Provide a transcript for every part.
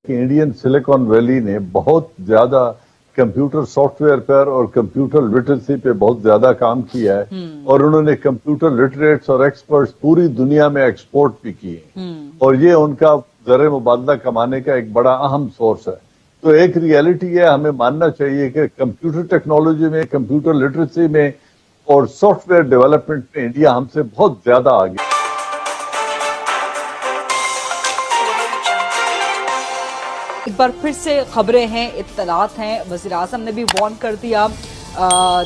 کہ Indian silicon valley نے بہت زیادہ کمپیوٹر سافٹ ویئر پر اور کمپیوٹر لٹریسی پہ بہت زیادہ کام کیا ہے اور انہوں نے کمپیوٹر لٹریٹس اور ایکسپرٹس پوری دنیا میں ایکسپورٹ بھی کیے ہیں اور یہ ان کا زر مبادلہ کمانے کا ایک بڑا اہم سورس ہے. تو ایک ریئلٹی ہے، ہمیں ماننا چاہیے کہ کمپیوٹر ٹیکنالوجی میں، کمپیوٹر لٹریسی میں اور سافٹ ویئر ڈیولپمنٹ میں انڈیا ہم سے بہت زیادہ آگے. ایک بار پھر سے خبریں ہیں، اطلاعات ہیں. وزیر اعظم نے بھی وارن کر دیا،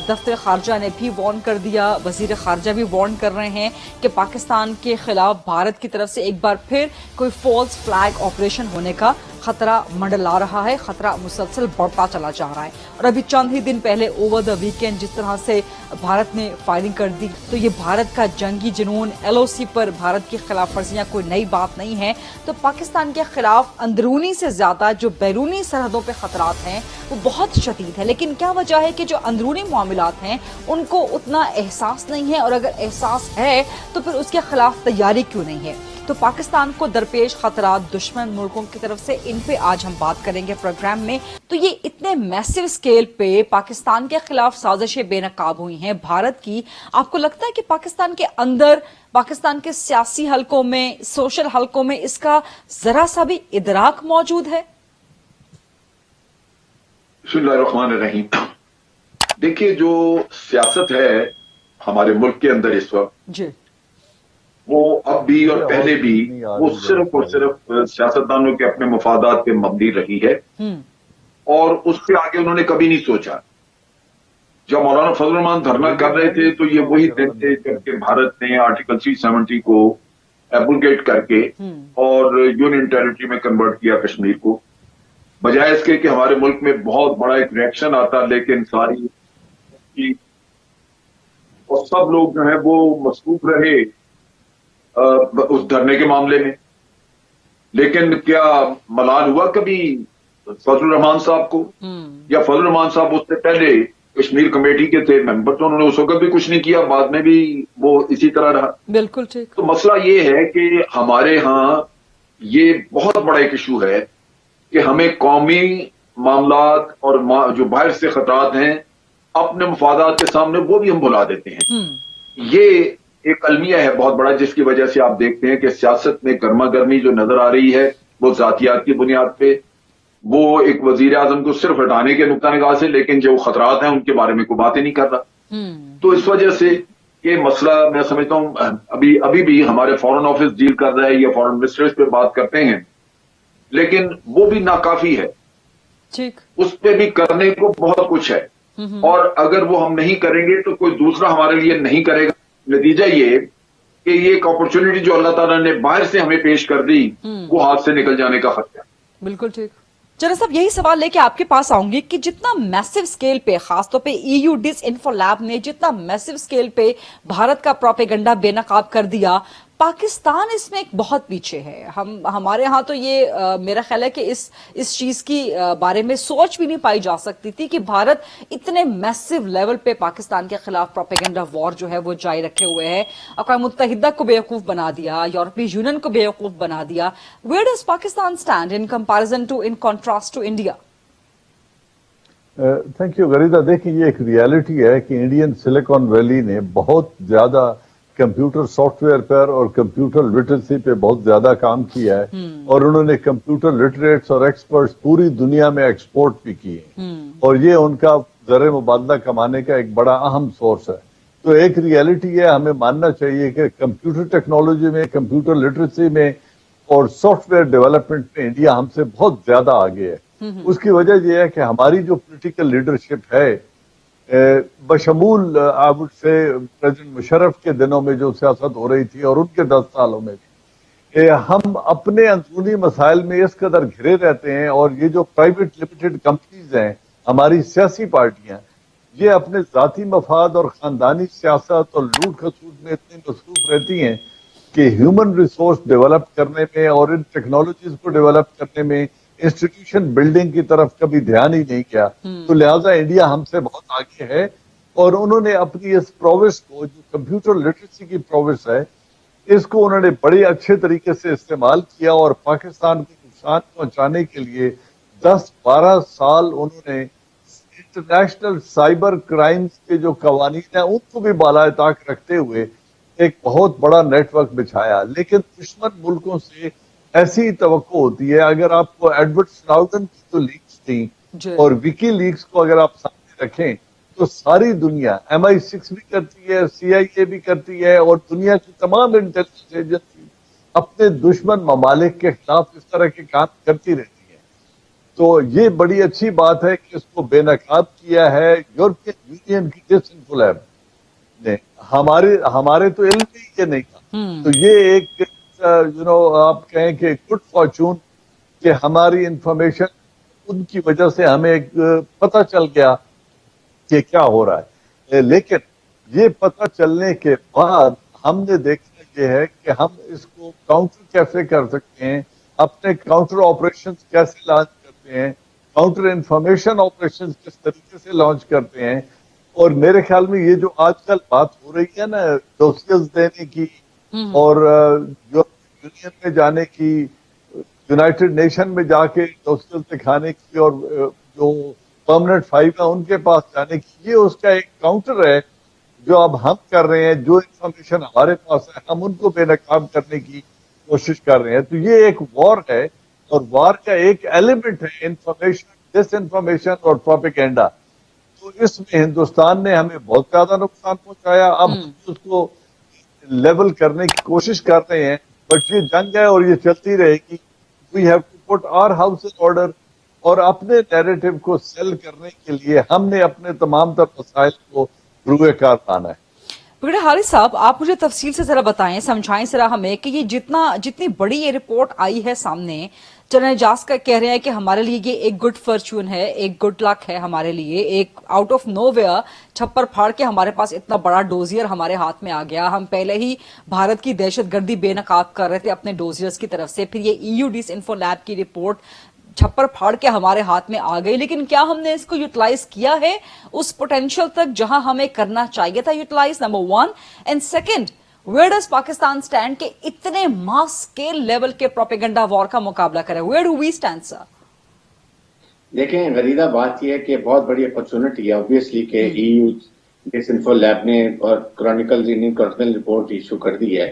دفتر خارجہ نے بھی وارن کر دیا، وزیر خارجہ بھی وارن کر رہے ہیں کہ پاکستان کے خلاف بھارت کی طرف سے ایک بار پھر کوئی فالس فلیگ آپریشن ہونے کا خطرہ منڈلا رہا ہے. خطرہ مسلسل بڑھتا چلا جا رہا ہے اور ابھی چند ہی دن پہلے اوور دا ویکینڈ جس طرح سے بھارت نے فائرنگ کر دی، تو یہ بھارت کا جنگی جنون، LOC پر بھارت کی خلاف ورزیاں کوئی نئی بات نہیں ہے. تو پاکستان کے خلاف اندرونی سے زیادہ جو بیرونی سرحدوں پہ خطرات ہیں وہ بہت شدید ہے. لیکن کیا وجہ ہے کہ جو اندرونی معاملات ہیں ان کو اتنا احساس نہیں ہے، اور اگر احساس ہے تو پھر اس کے خلاف تیاری کیوں نہیں ہے؟ تو پاکستان کو درپیش خطرات دشمن ملکوں کی طرف سے، ان پہ آج ہم بات کریں گے پروگرام میں. تو یہ اتنے میسو اسکیل پہ پاکستان کے خلاف سازشیں بے نقاب ہوئی ہیں بھارت کی. آپ کو لگتا ہے کہ پاکستان کے اندر، پاکستان کے سیاسی حلقوں میں، سوشل حلقوں میں اس کا ذرا سا بھی ادراک موجود ہے؟ بسم اللہ الرحمن الرحیم. دیکھیے، جو سیاست ہے ہمارے ملک کے اندر اس وقت، جی، وہ اب بھی اور پہلے بھی وہ صرف اور صرف سیاستدانوں کے اپنے مفادات پہ مبنی رہی ہے، اور اس سے آگے انہوں نے کبھی نہیں سوچا. جب مولانا فضل الرحمان دھرنا کر رہے تھے تو یہ وہی دن تھے جبکہ بھارت نے آرٹیکل 370 کو ایبروگیٹ کر کے اور یونین ٹیریٹری میں کنورٹ کیا کشمیر کو، بجائے اس کے کہ ہمارے ملک میں بہت بڑا ایک ریئیکشن آتا. لیکن ساری اور سب لوگ جو ہیں وہ مصروف رہے اس دھرنے کے معاملے میں. لیکن کیا ملال ہوا کبھی فضل الرحمان صاحب کو؟ یا فضل الرحمان صاحب اس سے پہلے کشمیر کمیٹی کے تھے ممبر، تو انہوں نے اس وقت بھی کچھ نہیں کیا، بعد میں بھی وہ اسی طرح رہا. بالکل ٹھیک. تو مسئلہ یہ ہے کہ ہمارے ہاں یہ بہت بڑا ایک ایشو ہے کہ ہمیں قومی معاملات اور جو باہر سے خطرات ہیں اپنے مفادات کے سامنے وہ بھی ہم بھلا دیتے ہیں. یہ ایک المیہ ہے بہت بڑا، جس کی وجہ سے آپ دیکھتے ہیں کہ سیاست میں گرما گرمی جو نظر آ رہی ہے وہ ذاتیات کی بنیاد پہ، وہ ایک وزیر اعظم کو صرف ہٹانے کے نقطہ نگاہ سے، لیکن جو خطرات ہیں ان کے بارے میں کوئی باتیں نہیں کر رہا. تو اس وجہ سے یہ مسئلہ میں سمجھتا ہوں ابھی بھی ہمارے فورن آفس ڈیل کر رہا ہے یا فورن منسٹرز پہ بات کرتے ہیں، لیکن وہ بھی ناکافی ہے. اس پہ بھی کرنے کو بہت کچھ ہے، اور اگر وہ ہم نہیں کریں گے تو کوئی دوسرا ہمارے لیے نہیں کرے گا. نتیجہ یہ کہ یہ ایک اپرچونٹی جو اللہ تعالیٰ نے باہر سے ہمیں پیش کر دی وہ ہاتھ سے نکل جانے کا خطرہ ہے. بالکل ٹھیک. چلو صاحب، یہی سوال لے کے آپ کے پاس آؤں گی کہ جتنا میسو اسکیل پہ، خاص طور پہ EU ڈس انفو لیب نے جتنا میسو اسکیل پہ بھارت کا پروپیگنڈا بے نقاب کر دیا، پاکستان اس میں ایک بہت پیچھے ہے. ہمارے ہاں تو یہ میرا خیال ہے کہ اس چیز کی بارے میں سوچ بھی نہیں پائی جا سکتی تھی کہ بھارت اتنے میسو لیول پہ پاکستان کے خلاف پروپیگنڈا وار جو ہے وہ جاری رکھے ہوئے ہے. اقوام متحدہ کو بیوقوف بنا دیا، یورپی یونین کو بیوقوف بنا دیا. Where does Pakistan stand in comparison to, in contrast to India? Thank you Gharida. دیکھیں، یہ ایک ریئلٹی ہے کہ انڈین سلیکن ویلی نے بہت زیادہ کمپیوٹر سافٹ ویئر پر اور کمپیوٹر لٹریسی پہ بہت زیادہ کام کیا ہے اور انہوں نے کمپیوٹر لٹریٹس اور ایکسپرٹس پوری دنیا میں ایکسپورٹ بھی کیے اور یہ ان کا زر مبادلہ کمانے کا ایک بڑا اہم سورس ہے. تو ایک ریئلٹی ہے، ہمیں ماننا چاہیے کہ کمپیوٹر ٹیکنالوجی میں، کمپیوٹر لٹریسی میں اور سافٹ ویئر ڈیولپمنٹ میں انڈیا ہم سے بہت زیادہ آگے ہے. اس کی وجہ یہ ہے کہ ہماری جو پولیٹیکل لیڈرشپ ہے، بشمول I would say president Musharraf کے دنوں میں جو سیاست ہو رہی تھی اور ان کے 10 سالوں میں بھی، ہم اپنے اندرونی مسائل میں اس قدر گھرے رہتے ہیں، اور یہ جو پرائیویٹ لمیٹڈ کمپنیز ہیں، ہماری سیاسی پارٹیاں، یہ اپنے ذاتی مفاد اور خاندانی سیاست اور لوٹ کھسوٹ میں اتنی مصروف رہتی ہیں کہ ہیومن ریسورس ڈیولپ کرنے میں اور ان ٹیکنالوجیز کو ڈیولپ کرنے میں، انسٹیٹیوشن بلڈنگ کی طرف کبھی دھیان ہی نہیں کیا. تو لہٰذا انڈیا ہم سے بہت آگے ہے، اور انہوں نے اپنی اس پروگرس کو، جو کمپیوٹر لٹریسی کی پروگرس ہے، اس کو انہوں نے بڑے اچھے طریقے سے استعمال کیا اور پاکستان کی نقصان پہنچانے کے لیے 10-12 سال انہوں نے انٹرنیشنل سائبر کرائمز کے جو قوانین ہیں ان کو بھی بالائے طاق رکھتے ہوئے ایک بہت بڑا نیٹ ورک بچھایا. لیکن دشمن ملکوں سے ایسی توقع ہوتی ہے. اگر آپ کو ایڈورڈ سناؤڈن کی جو لیکس تھیں اور وکی لیکس کو اگر آپ سامنے رکھیں تو ساری دنیا MI6 بھی کرتی ہے, CIA بھی کرتی ہے, اور دنیا کی تمام انٹیلیجنس ایجنسی اپنے دشمن ممالک کے خلاف اس طرح کے کام کرتی رہتی ہیں. تو یہ بڑی اچھی بات ہے کہ اس کو بے نقاب کیا ہے یورپین یونین کی ڈس انفو لیب نے. ہمارے تو علم میں یہ نہیں تھا. تو یہ ایک آپ کہیں کہ گڈ فارچون کہ ہماری انفارمیشن ان کی وجہ سے ہمیں ایک پتہ چل گیا کہ کیا ہو رہا ہے. لیکن یہ پتہ چلنے کے بعد ہم نے دیکھا یہ ہے کہ ہم اس کو کاؤنٹر کیسے کر سکتے ہیں, اپنے کاؤنٹر آپریشن کیسے لانچ کرتے ہیں, کاؤنٹر انفارمیشن آپریشن کس طریقے سے لانچ کرتے ہیں. اور میرے خیال میں یہ جو آج کل بات ہو رہی ہے نا ڈوسیز دینے کی اور یونین میں جانے کی, یونائٹڈ نیشن میں جا کے ڈوسیز دکھانے کی, اور جو پرماننٹ فائل ہے ان کے پاس جانے کی, یہ اس کا ایک کاؤنٹر ہے جو اب ہم کر رہے ہیں. جو انفارمیشن ہمارے پاس ہے ہم ان کو بے نقاب کرنے کی کوشش کر رہے ہیں. تو یہ ایک وار ہے, اور وار کا ایک ایلیمنٹ ہے انفارمیشن, ڈس انفارمیشن اور پروپیگنڈا. تو اس میں ہندوستان نے ہمیں بہت زیادہ نقصان پہنچایا. اب ہم اس کو لیول کرنے کی کوشش کر رہے ہیں, بٹ یہ جنگ ہے اور یہ چلتی رہے گی. We have to put our house in order, اور اپنے نیریٹو کو سیل کرنے کے لیے ہم نے اپنے تمام تر مسائل کو روئے کار لانا ہے. برگیڈیئر حارث صاحب, آپ مجھے تفصیل سے ذرا بتائیں, سمجھائیں ذرا ہمیں کہ یہ جتنی بڑی یہ رپورٹ آئی ہے سامنے, جنرل اعجاز کا کہہ رہے ہیں کہ ہمارے لیے یہ ایک گڈ فارچون ہے, ایک گڈ لک ہے ہمارے لیے, ایک آؤٹ آف نو ویئر چھپر پھاڑ کے ہمارے پاس اتنا بڑا ڈوزیئر ہمارے ہاتھ میں آ گیا. ہم پہلے ہی بھارت کی دہشت گردی بے نقاب کر رہے تھے اپنے ڈوزیئرز کی طرف سے, پھر یہ EU ڈس انفو لیب کی رپورٹ چھپر پھاڑ کے ہمارے ہاتھ میں آ گئی. لیکن کیا ہم نے اس کو یوٹیلائز کیا ہے اس پوٹینشیل تک جہاں ہمیں کرنا چاہیے تھا utilise, number 1. And second, where does Pakistan stand کہ اتنے ماس اسکیل لیول کے پروپیگنڈا وار کا مقابلہ کرے, where do we stand sir? دیکھیں غریدہ بات یہ ہے کہ بہت بڑی اپرچونٹی ہے obviously کہ EU ڈس انفو لیب نے اور کرونیکل انڈین رپورٹ ایشو کر دی ہے.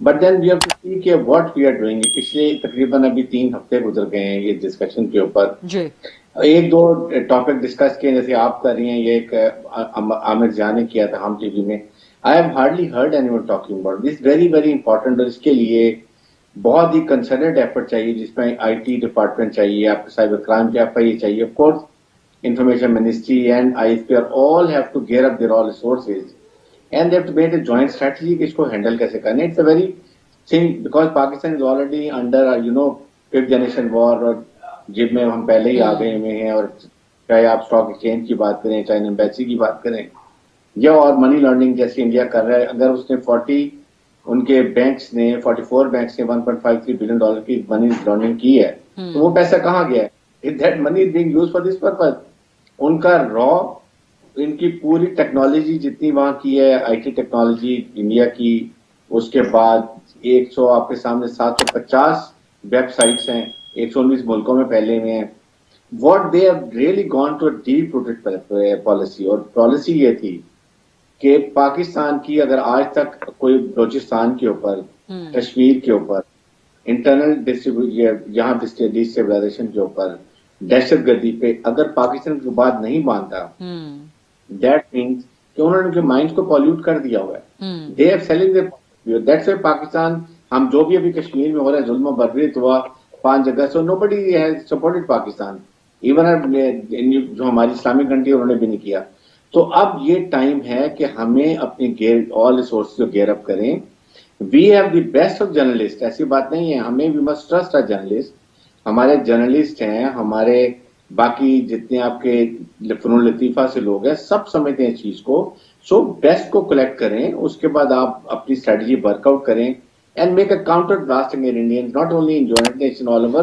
But then we have to see کہ واٹ وی آر ڈوئنگ. پچھلے تقریباً ابھی 3 ہفتے گزر گئے ہیں یہ ڈسکشن کے اوپر. ایک دو ٹاپک ڈسکس کیے جیسے آپ کر رہی ہیں, یہ ایک عامر جان نے کیا تھا ہم ٹی وی میں. I have hardly heard anyone talking about this. Very very important, اور اس کے لیے بہت ہی کنسرنڈ ایفرٹ چاہیے جس میں IT ڈپارٹمنٹ چاہیے, آپ سائبر کرائم کے FIA چاہیے, of course information ministry and ISP all have to gear up their all resources and they have to make a joint strategy کہ اس کو ہینڈل کیسے کرنا. It's a very thing because Pakistan is already under fifth generation war, اور جب میں ہم پہلے ہی آ گئے ہوئے ہیں. اور چاہے آپ اسٹاک ایکسچینج کی بات کریں, چاہے ایمبیسی کی بات کریں, یا اور منی لانڈرنگ جیسے انڈیا کر رہا ہے. اگر اس نے 44 بینکس نے $1.53 بلین کی منی لانڈرنگ کی ہے تو وہ پیسہ کہاں گیا ہے؟ That money is being used for this purpose. ان کا ان کی پوری ٹیکنالوجی جتنی وہاں کی ہے, IT ٹیکنالوجی انڈیا کی, اس کے بعد 100 آپ کے سامنے 750 ویب سائٹس ہیں 119 ملکوں میں پھیلے ہوئے ہیں. What they have really gone to a deep rooted policy, اور پالیسی یہ تھی کہ پاکستان کی اگر آج تک کوئی بلوچستان کے اوپر, کشمیر کے اوپر, انٹرنل یہاں ڈسٹیبلائزیشن کے اوپر, دہشت گردی پہ اگر پاکستان کی بات نہیں مانتا, دیٹ مینس کہ انہوں نے ان کے مائنڈ کو پالیوٹ کر دیا ہوا ہے. They are selling that's why Pakistan, ہم جو بھی ابھی کشمیر میں ہو رہا ہے ظلم و بربریت ہوا 5 جگہ سے, نو بڈی ہیز سپورٹڈ پاکستان, ایون جو ہماری اسلامک کنٹری انہوں نے بھی نہیں کیا. تو اب یہ ٹائم ہے کہ ہمیں اپنے آل ریسورسز کو گیئر اپ کریں. We have the best of journalist, ایسی بات نہیں ہے, ہمیں we must trust a journalist. ہمارے جرنلسٹ ہیں, ہمارے باقی جتنے آپ کے فنون لطیفہ سے لوگ ہیں, سب سمجھتے ہیں اس چیز کو. سو بیسٹ کو کلیکٹ کریں, اس کے بعد آپ اپنی اسٹریٹجی ورک آؤٹ کریں. and make a counter blast against Indians, not only in United Nations, all over.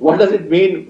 What does it mean?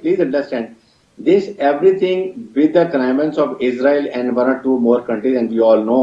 please understand this everything with the connivance of Israel and one or two more countries, and we all know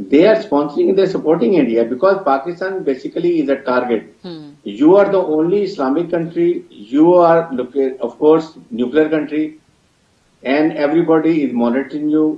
They are sponsoring, they are supporting India because Pakistan basically is a target. You are the only Islamic country. You are, of course, nuclear country, and everybody is monitoring you